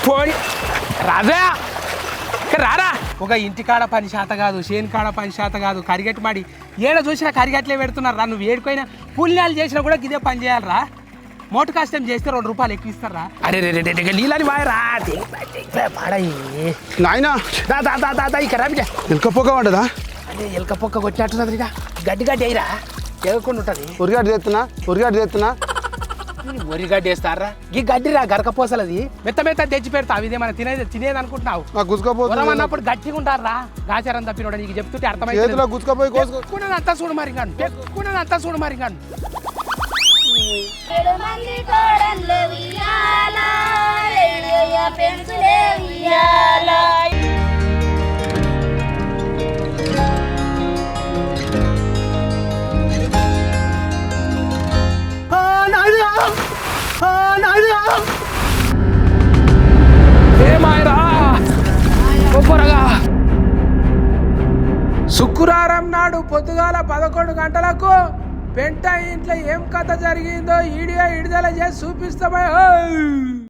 పోయి రాజా రారా. ఒక ఇంటికాడ పని శాత కాదు, చేను కాడ పని శాత కాదు, కరిగట్టు మాడి ఏడ చూసినా కరిగట్లే పెడుతున్నారు రా. నువ్వు ఏడుకోయినా పుణ్యాలు చేసినా కూడా ఇదే పని చేయాలరా. మోటు కష్టం చేస్తే 2 రూపాయలు ఎక్కువ ఇస్తారా. అరే రే రే నీళ్ళని వాయరా పాడయి నాయన దా ఇక రా బిడ్డ. ఎలక పొగ ఉండదా? అదే ఎలక పొక్క కొట్టినట్టున్నది ఇక గడ్డి అయిరా ఎగకుండా ఉంటుంది. ఉరిగడ్డ చేస్తున్నా ఒరిగడ్డి వేస్తారా? ఈ గడ్డి రా గరకపోసలది మెత్త తెచ్చి పెడతావు. ఇదే మనం తినేది అనుకుంటున్నావు. అన్నప్పుడు గట్టిగా ఉంటారా. గాచారం తప్పినోడు నీకు చెప్తుంటే అర్థమైంది. గుచ్చుకపోయి అంతా చూడు మరి కాను అంతా చూడు మరి కాను. ఏమాయరా గొప్పరగా శుక్రవారం నాడు పొద్దుగాల 11 గంటలకు పెంట ఇంట్లో ఏం కథ జరిగిందో ఈడియో విడుదల చేసి చూపిస్తామా.